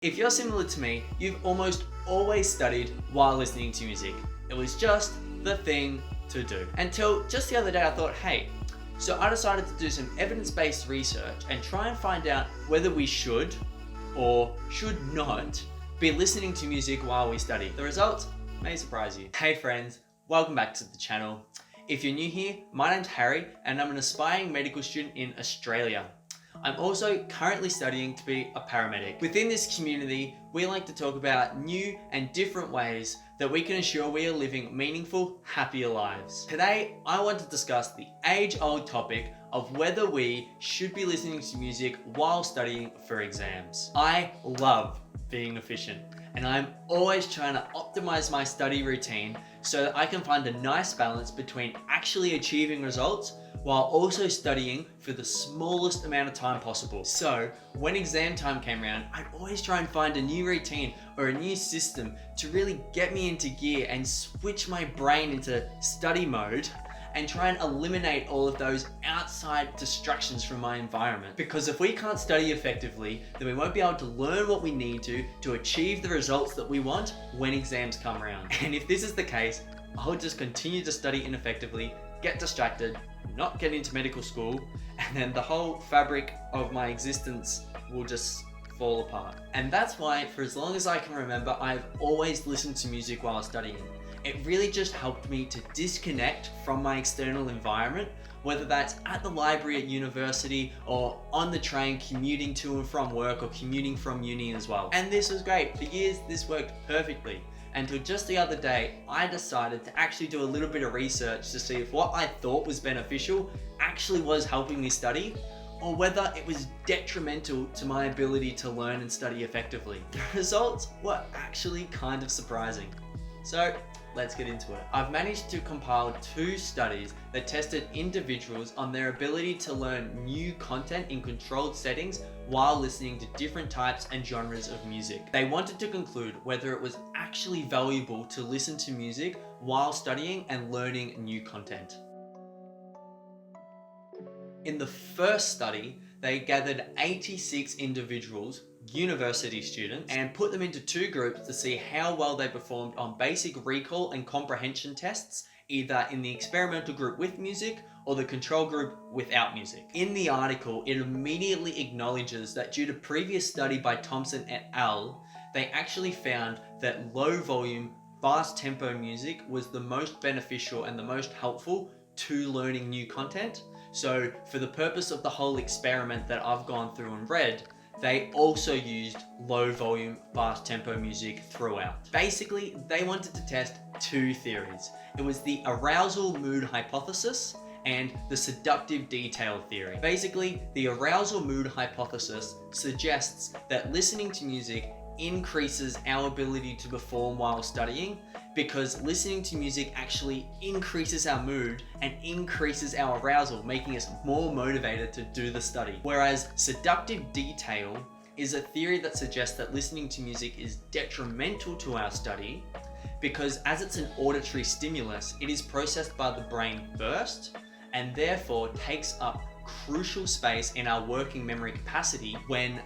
If you're similar to me, you've almost always studied while listening to music. It was just the thing to do. Until just the other day I thought, hey, so I decided to do some evidence-based research and try and find out whether we should or should not be listening to music while we study. The results may surprise you. Hey friends, welcome back to the channel. If you're new here, my name's Harry and I'm an aspiring medical student in Australia. I'm also currently studying to be a paramedic. Within this community, we like to talk about new and different ways that we can ensure we are living meaningful, happier lives. Today, I want to discuss the age-old topic of whether we should be listening to music while studying for exams. I love being efficient, and I'm always trying to optimize my study routine so that I can find a nice balance between actually achieving results while also studying for the smallest amount of time possible. So when exam time came around, I'd always try and find a new routine or a new system to really get me into gear and switch my brain into study mode and try and eliminate all of those outside distractions from my environment. Because if we can't study effectively, then we won't be able to learn what we need to achieve the results that we want when exams come around. And if this is the case, I'll just continue to study ineffectively, get distracted, not get into medical school, and then the whole fabric of my existence will just fall apart. And that's why, for as long as I can remember, I've always listened to music while studying. It really just helped me to disconnect from my external environment, whether that's at the library at university or on the train commuting to and from work or commuting from uni as well. And this was great. For years, this worked perfectly. Until just the other day, I decided to actually do a little bit of research to see if what I thought was beneficial actually was helping me study, or whether it was detrimental to my ability to learn and study effectively. The results were actually kind of surprising. So let's get into it. I've managed to compile 2 studies that tested individuals on their ability to learn new content in controlled settings while listening to different types and genres of music. They wanted to conclude whether it was actually valuable to listen to music while studying and learning new content. In the first study, they gathered 86 individuals, university students, and put them into 2 groups to see how well they performed on basic recall and comprehension tests, either in the experimental group with music or the control group without music. In the article, it immediately acknowledges that due to previous study by Thompson et al., they actually found that low volume, fast tempo music was the most beneficial and the most helpful to learning new content. So for the purpose of the whole experiment that I've gone through and read, they also used low volume, fast tempo music throughout. Basically, they wanted to test 2 theories. It was the arousal mood hypothesis and the seductive detail theory. Basically, the arousal mood hypothesis suggests that listening to music increases our ability to perform while studying, because listening to music actually increases our mood and increases our arousal, making us more motivated to do the study. Whereas seductive detail is a theory that suggests that listening to music is detrimental to our study, because as it's an auditory stimulus, it is processed by the brain first and therefore takes up crucial space in our working memory capacity when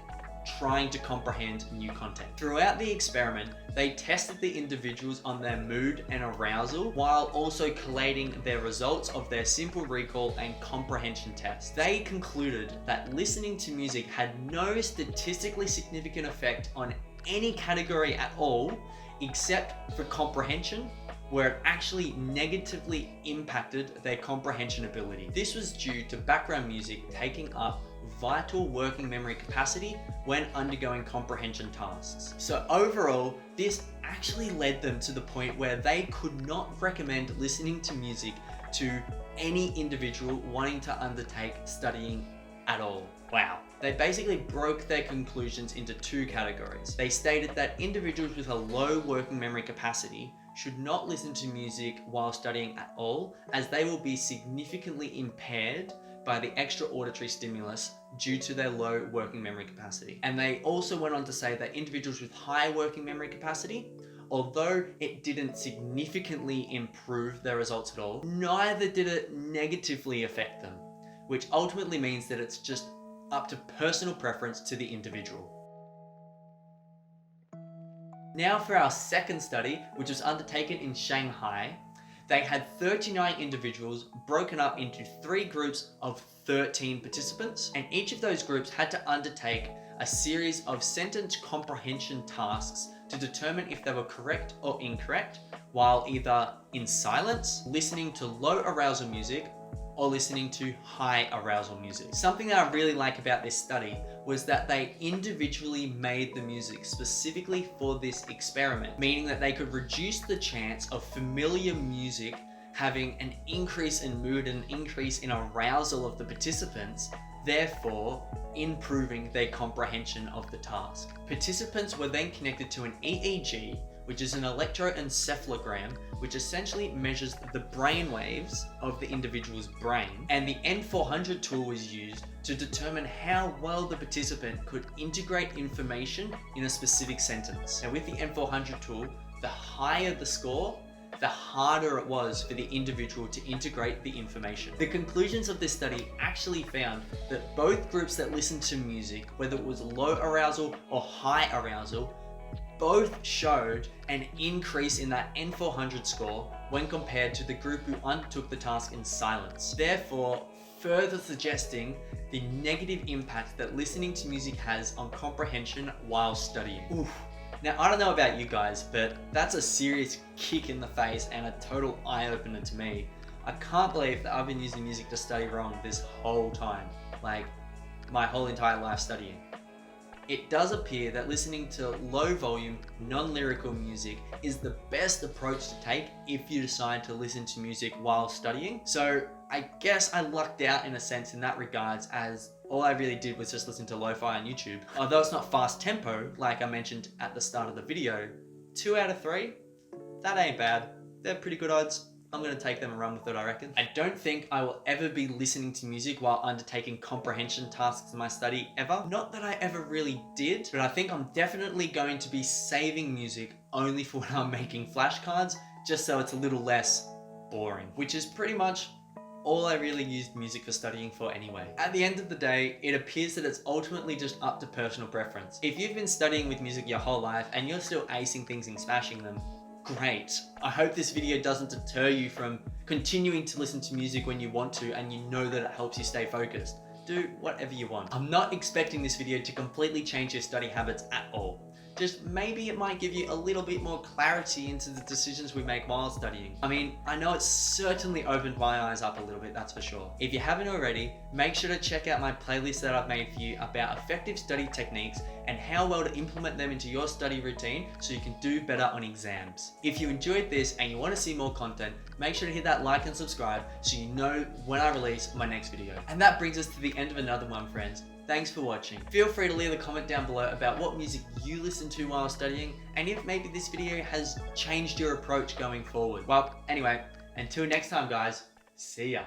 trying to comprehend new content. Throughout the experiment, they tested the individuals on their mood and arousal while also collating their results of their simple recall and comprehension tests. They concluded that listening to music had no statistically significant effect on any category at all, except for comprehension, where it actually negatively impacted their comprehension ability. This was due to background music taking up vital working memory capacity when undergoing comprehension tasks. So overall, this actually led them to the point where they could not recommend listening to music to any individual wanting to undertake studying at all. Wow. They basically broke their conclusions into 2 categories. They stated that individuals with a low working memory capacity should not listen to music while studying at all, as they will be significantly impaired by the extra auditory stimulus due to their low working memory capacity. And they also went on to say that individuals with high working memory capacity, although it didn't significantly improve their results at all, neither did it negatively affect them, which ultimately means that it's just up to personal preference to the individual. Now for our second study, which was undertaken in Shanghai. They had 39 individuals broken up into 3 groups of 13 participants, and each of those groups had to undertake a series of sentence comprehension tasks to determine if they were correct or incorrect, while either in silence, listening to low arousal music, or listening to high arousal music. Something that I really like about this study was that they individually made the music specifically for this experiment, meaning that they could reduce the chance of familiar music having an increase in mood and increase in arousal of the participants, therefore improving their comprehension of the task. Participants were then connected to an EEG, which is an electroencephalogram, which essentially measures the brain waves of the individual's brain. And the N400 tool was used to determine how well the participant could integrate information in a specific sentence. Now with the N400 tool, the higher the score, the harder it was for the individual to integrate the information. The conclusions of this study actually found that both groups that listened to music, whether it was low arousal or high arousal, both showed an increase in that N400 score when compared to the group who undertook the task in silence. Therefore, further suggesting the negative impact that listening to music has on comprehension while studying. Oof. Now, I don't know about you guys, but that's a serious kick in the face and a total eye-opener to me. I can't believe that I've been using music to study wrong this whole time, like my whole entire life studying. It does appear that listening to low volume, non-lyrical music is the best approach to take if you decide to listen to music while studying. So I guess I lucked out in a sense in that regards, as all I really did was just listen to lo-fi on YouTube. Although it's not fast tempo, like I mentioned at the start of the video, 2 out of 3, that ain't bad. They're pretty good odds. I'm gonna take them and run with it, I reckon. I don't think I will ever be listening to music while undertaking comprehension tasks in my study ever. Not that I ever really did, but I think I'm definitely going to be saving music only for when I'm making flashcards, just so it's a little less boring, which is pretty much all I really used music for studying for anyway. At the end of the day, it appears that it's ultimately just up to personal preference. If you've been studying with music your whole life and you're still acing things and smashing them, great. I hope this video doesn't deter you from continuing to listen to music when you want to and you know that it helps you stay focused. Do whatever you want. I'm not expecting this video to completely change your study habits at all. Just maybe it might give you a little bit more clarity into the decisions we make while studying. I mean, I know it's certainly opened my eyes up a little bit, that's for sure. If you haven't already, make sure to check out my playlist that I've made for you about effective study techniques and how well to implement them into your study routine so you can do better on exams. If you enjoyed this and you want to see more content, make sure to hit that like and subscribe so you know when I release my next video. And that brings us to the end of another one, friends. Thanks for watching. Feel free to leave a comment down below about what music you listen to while studying and if maybe this video has changed your approach going forward. Well, anyway, until next time guys, see ya.